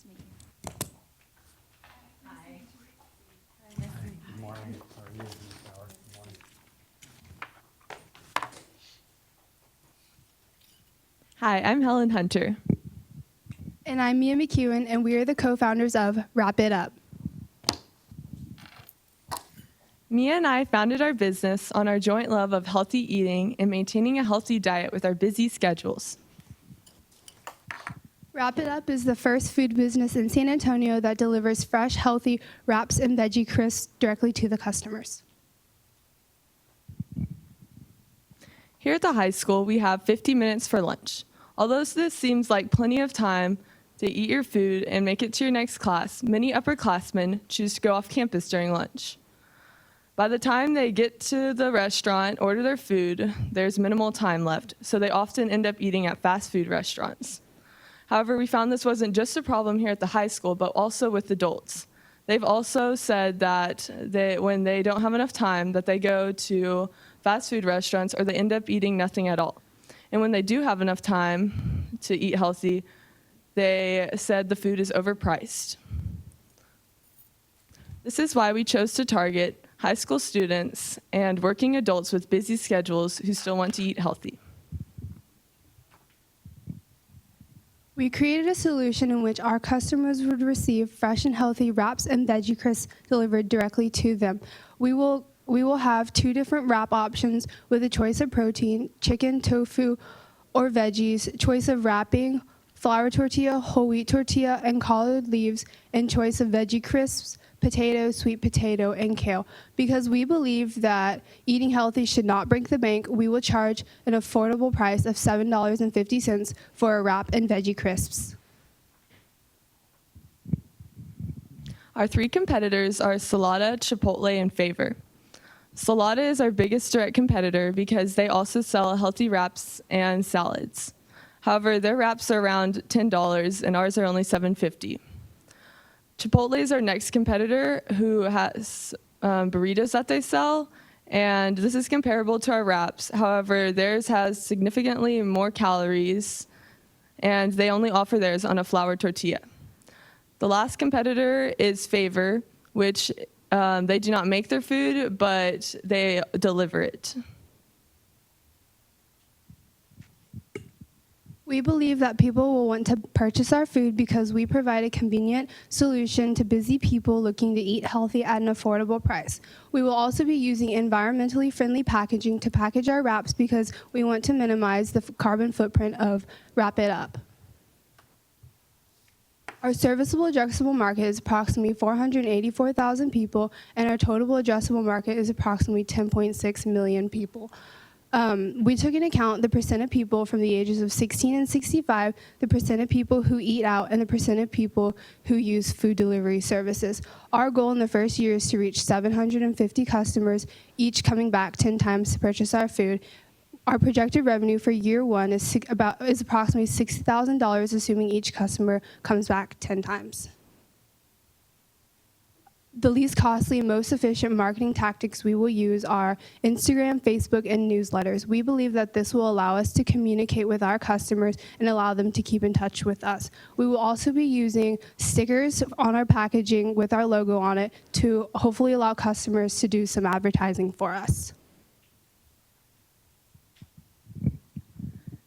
Nice to meet you. Hi. Good morning. How are you, Ms. Howard? Good morning. Hi, I'm Helen Hunter. And I'm Mia McEwen, and we are the co-founders of Wrap It Up. Mia and I founded our business on our joint love of healthy eating and maintaining a healthy diet with our busy schedules. Wrap It Up is the first food business in San Antonio that delivers fresh, healthy wraps and veggie crisps directly to the customers. Here at the high school, we have 50 minutes for lunch. Although this seems like plenty of time to eat your food and make it to your next class, many upperclassmen choose to go off campus during lunch. By the time they get to the restaurant, order their food, there's minimal time left, so they often end up eating at fast food restaurants. However, we found this wasn't just a problem here at the high school, but also with adults. They've also said that when they don't have enough time, that they go to fast food restaurants or they end up eating nothing at all. And when they do have enough time to eat healthy, they said the food is overpriced. This is why we chose to target high school students and working adults with busy schedules who still want to eat healthy. We created a solution in which our customers would receive fresh and healthy wraps and veggie crisps delivered directly to them. We will have 2 different wrap options with a choice of protein, chicken, tofu, or veggies, choice of wrapping, flour tortilla, whole wheat tortilla, and collard leaves, and choice of veggie crisps, potato, sweet potato, and kale. Because we believe that eating healthy should not break the bank, we will charge an affordable price of $7.50 for a wrap and veggie crisps. Our 3 competitors are Salada, Chipotle, and Favor. Salada is our biggest direct competitor because they also sell healthy wraps and salads. However, their wraps are around $10 and ours are only $7.50. Chipotle is our next competitor who has burritos that they sell, and this is comparable to our wraps. However, theirs has significantly more calories, and they only offer theirs on a flour tortilla. The last competitor is Favor, which they do not make their food, but they deliver it. We believe that people will want to purchase our food because we provide a convenient solution to busy people looking to eat healthy at an affordable price. We will also be using environmentally friendly packaging to package our wraps because we want to minimize the carbon footprint of Wrap It Up. Our serviceable addressable market is approximately 484,000 people, and our total addressable market is approximately 10.6 million people. We took into account the percent of people from the ages of 16 and 65, the percent of people who eat out, and the percent of people who use food delivery services. Our goal in the first year is to reach 750 customers, each coming back 10 times to purchase our food. Our projected revenue for year 1 is approximately $60,000, assuming each customer comes back 10 times. The least costly and most efficient marketing tactics we will use are Instagram, Facebook, and newsletters. We believe that this will allow us to communicate with our customers and allow them to keep in touch with us. We will also be using stickers on our packaging with our logo on it to hopefully allow customers to do some advertising for us.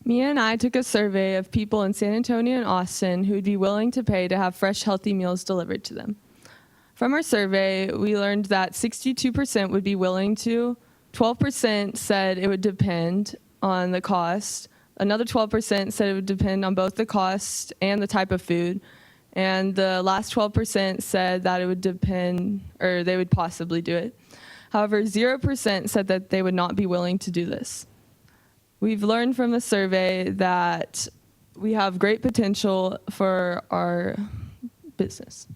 Mia and I took a survey of people in San Antonio and Austin who would be willing to pay to have fresh, healthy meals delivered to them. From our survey, we learned that 62% would be willing to, 12% said it would depend on the cost, another 12% said it would depend on both the cost and the type of food, and the last 12% said that it would depend, or they would possibly do it. However, 0% said that they would not be willing to do this. We've learned from the survey that we have great potential for our business.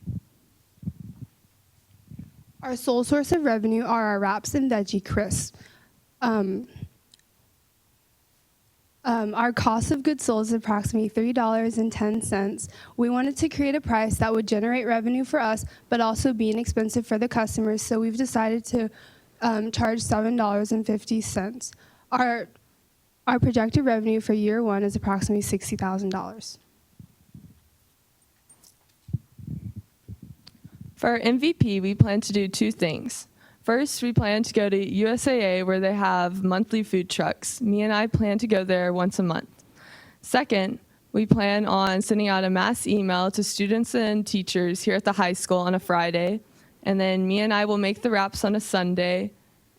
Our sole source of revenue are our wraps and veggie crisps. Our cost of goods sold is approximately $3.10. We wanted to create a price that would generate revenue for us, but also be inexpensive for the customers, so we've decided to charge $7.50. Our projected revenue for year 1 is approximately $60,000. For our MVP, we plan to do two things. First, we plan to go to USAA where they have monthly food trucks. Me and I plan to go there once a month. Second, we plan on sending out a mass email to students and teachers here at the high school on a Friday, and then me and I will make the wraps on a Sunday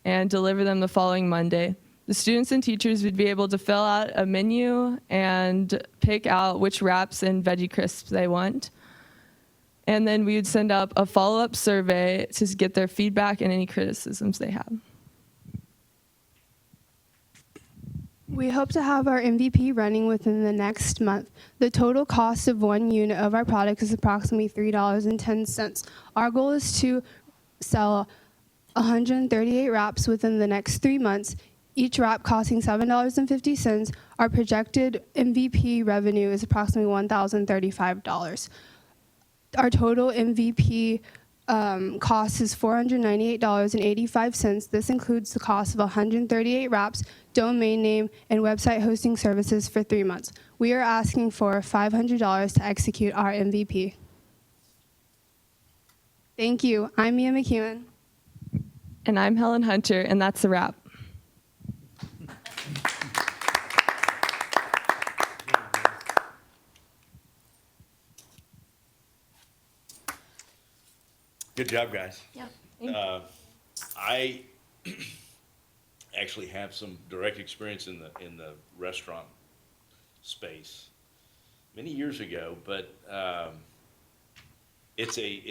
and deliver them the following Monday. The students and teachers would be able to fill out a menu and pick out which wraps and veggie crisps they want. And then we would send up a follow-up survey to get their feedback and any criticisms they have. We hope to have our MVP running within the next month. The total cost of one unit of our product is approximately $3.10. Our goal is to sell 138 wraps within the next 3 months, each wrap costing $7.50. Our projected MVP revenue is approximately $1,035. Our total MVP cost is $498.85. This includes the cost of 138 wraps, domain name, and website hosting services for 3 months. We are asking for $500 to execute our MVP. Thank you. I'm Mia McEwen. And I'm Helen Hunter, and that's a wrap. Good job, guys. Yep. I actually have some direct experience in the restaurant space many years ago, but it's a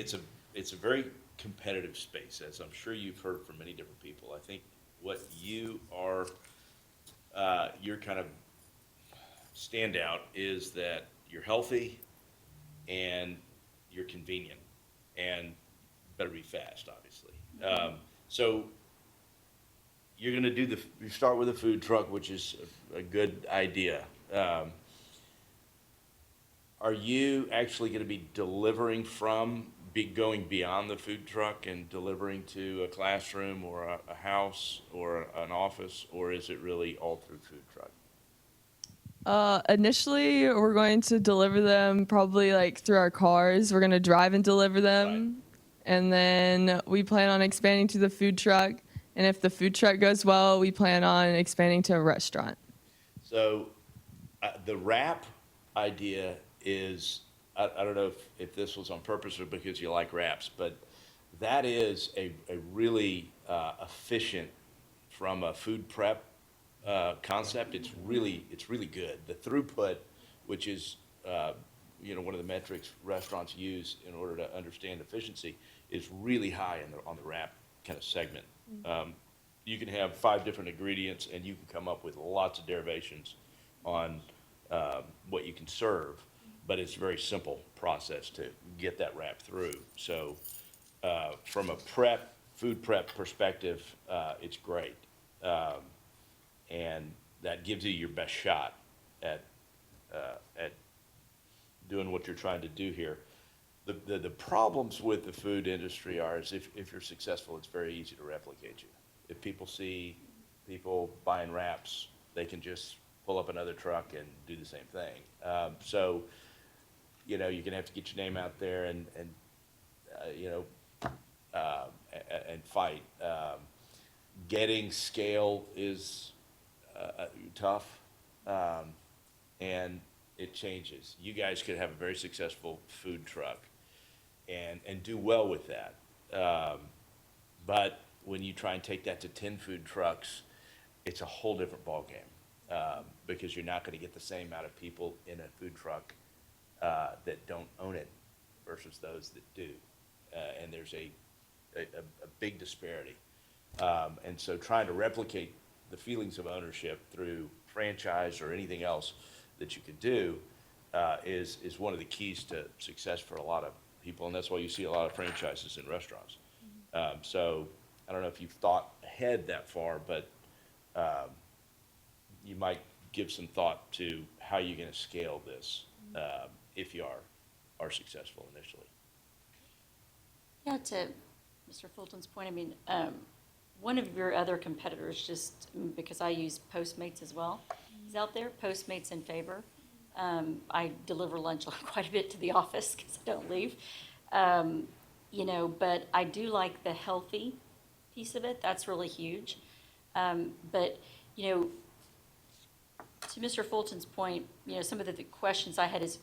very competitive space, as I'm sure you've heard from many different people. I think what you are, your kind of standout is that you're healthy and you're convenient and better be fast, obviously. So you're going to do you start with a food truck, which is a good idea. Are you actually going to be delivering going beyond the food truck and delivering to a classroom or a house or an office, or is it really all through food truck? Initially, we're going to deliver them probably like through our cars. We're going to drive and deliver them. Right. And then we plan on expanding to the food truck. And if the food truck goes well, we plan on expanding to a restaurant. So the wrap idea is, I don't know if this was on purpose or because you like wraps, but that is a really efficient from a food prep concept. It's really good. The throughput, which is one of the metrics restaurants use in order to understand efficiency, is really high on the wrap kind of segment. You can have 5 different ingredients and you can come up with lots of derivations on what you can serve, but it's a very simple process to get that wrap through. So from a food prep perspective, it's great. And that gives you your best shot at doing what you're trying to do here. The problems with the food industry is if you're successful, it's very easy to replicate you. If people see people buying wraps, they can just pull up another truck and do the same thing. So, you're going to have to get your name out there and fight. Getting scale is tough, and it changes. You guys could have a very successful food truck and do well with that. But when you try and take that to 10 food trucks, it's a whole different ballgame, because you're not going to get the same amount of people in a food truck that don't own it versus those that do. And there's a big disparity. And so trying to replicate the feelings of ownership through franchise or anything else that you could do is one of the keys to success for a lot of people, and that's why you see a lot of franchises in restaurants. So I don't know if you've thought ahead that far, but you might give some thought to how you're going to scale this if you are successful initially. Yeah, to Mr. Fulton's point, I mean, one of your other competitors, just because I use Postmates as well, is out there, Postmates in favor. I deliver lunch quite a bit to the office because I don't leave. but I do like the healthy piece of it. That's really huge. But, to Mr. Fulton's point, some of the questions I had is,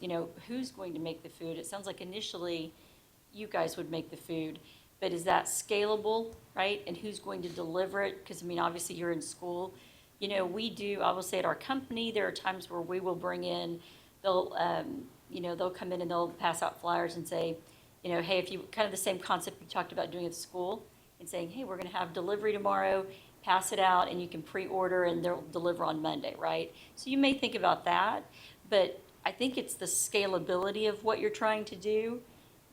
who's going to make the food? It sounds like initially you guys would make the food, but is that scalable, right? And who's going to deliver it? Because, obviously you're in school. I will say at our company, there are times where we will bring in, they'll come in and they'll pass out flyers and say, hey, if you, kind of the same concept we talked about doing at the school, and saying, hey, we're gonna have delivery tomorrow, pass it out, and you can pre-order and they'll deliver on Monday, right? So you may think about that, but I think it's the scalability of what you're trying to do.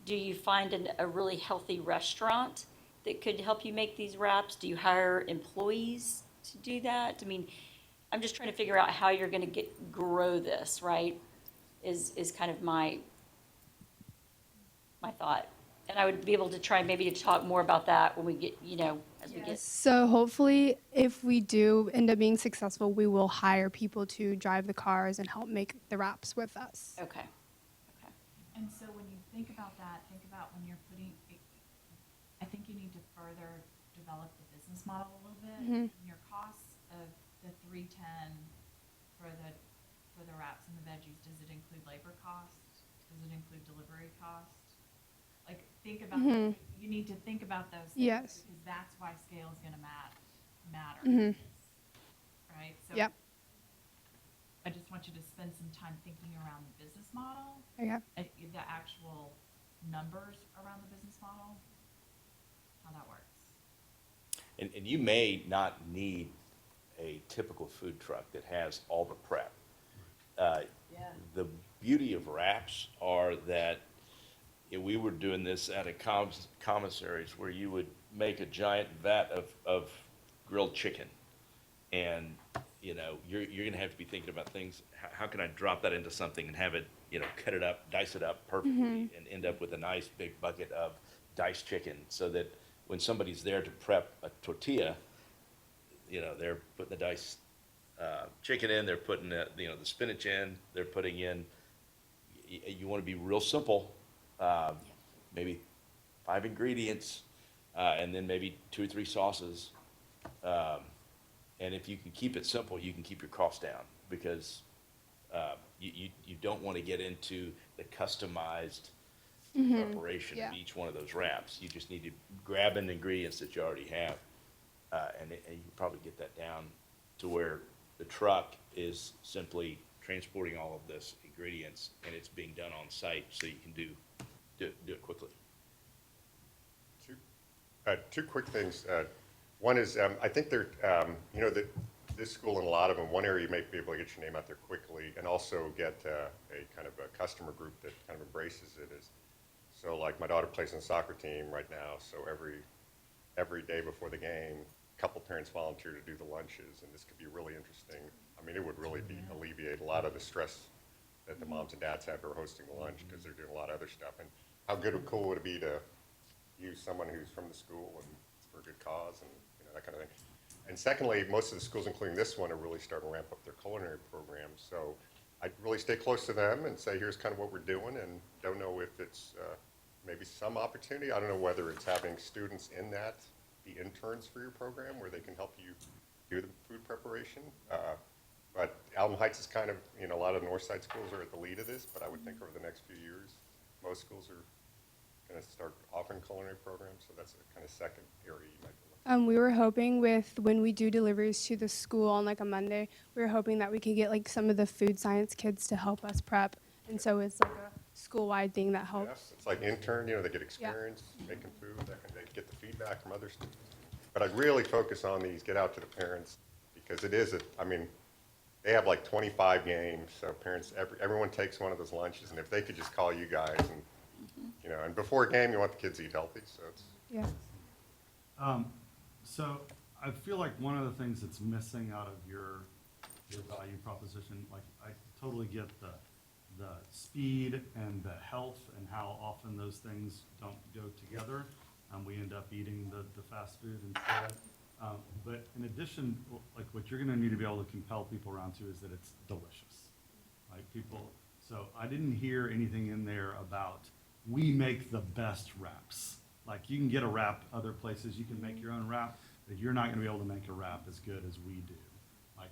Do you find a really healthy restaurant that could help you make these wraps? Do you hire employees to do that? I'm just trying to figure out how you're gonna grow this, right? Is kind of my thought. And I would be able to try maybe to talk more about that when we get, as we get. So hopefully, if we do end up being successful, we will hire people to drive the cars and help make the wraps with us. Okay. And so when you think about that, think about when you're I think you need to further develop the business model a little bit. Your costs of the 310 for the wraps and the veggies, does it include labor costs? Does it include delivery costs? Like, think about, you need to think about those things. Yes. Because that's why scale is gonna matter. Right? So Yep. I just want you to spend some time thinking around the business model, Okay. the actual numbers around the business model, how that works. And you may not need a typical food truck that has all the prep. The beauty of wraps are that we were doing this at a commissaries where you would make a giant vat of grilled chicken. And, you're gonna have to be thinking about things, how can I drop that into something and have it, cut it up, dice it up perfectly and end up with a nice big bucket of diced chicken so that when somebody's there to prep a tortilla, they're putting the diced chicken in, they're putting the spinach in, they're putting in, you want to be real simple, maybe 5 ingredients, and then maybe 2 or 3 sauces. And if you can keep it simple, you can keep your costs down because you don't want to get into the customized preparation of each one of those wraps. You just need to grab in the ingredients that you already have, and you can probably get that down to where the truck is simply transporting all of this ingredients and it's being done on site so you can do it quickly. Two quick things. One is, I think this school and a lot of them, one area you might be able to get your name out there quickly and also get a kind of a customer group that kind of embraces it is, so like my daughter plays on the soccer team right now, so every day before the game, a couple parents volunteer to do the lunches, and this could be really interesting. It would really alleviate a lot of the stress that the moms and dads have who are hosting the lunch because they're doing a lot of other stuff. And how good or cool would it be to use someone who's from the school and for a good cause and that kind of thing. And secondly, most of the schools, including this one, are really starting to ramp up their culinary programs. So I'd really stay close to them and say, here's kind of what we're doing, and don't know if it's maybe some opportunity. I don't know whether it's having students in that be interns for your program where they can help you do the food preparation. But Alamo Heights is kind of, a lot of north side schools are at the lead of this, but I would think over the next few years, most schools are going to start offering culinary programs, so that's a kind of second area you might be looking. We were hoping when we do deliveries to the school on like a Monday, we were hoping that we could get like some of the food science kids to help us prep. And so it's like a school-wide thing that helps. Yes, it's like intern, they get experience making food, and they get the feedback from other students. But I'd really focus on these, get out to the parents, because it is, they have like 25 games, so parents, everyone takes one of those lunches, and if they could just call you guys and, and before a game, you want the kids to eat healthy, so it's. Yeah. So I feel like one of the things that's missing out of your value proposition, like I totally get the speed and the health and how often those things don't go together. We end up eating the fast food instead. But in addition, like what you're gonna need to be able to compel people around to is that it's delicious. Like so I didn't hear anything in there about we make the best wraps. Like, you can get a wrap other places, you can make your own wrap, but you're not gonna be able to make a wrap as good as we do. Like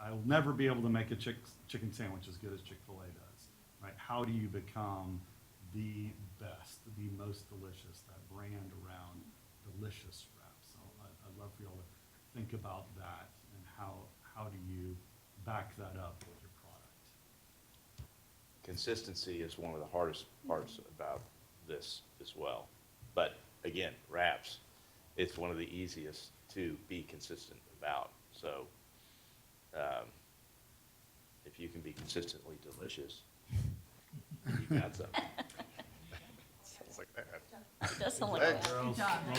I'll never be able to make a chicken sandwich as good as Chick-fil-A does, right? How do you become the best, the most delicious, that brand around delicious wraps? So I'd love for y'all to think about that, and how do you back that up with your product? Consistency is one of the hardest parts about this as well. But again, wraps, it's one of the easiest to be consistent about. So if you can be consistently delicious, you got something. Sounds like that. It does sound like Thanks. that. Girls, job. well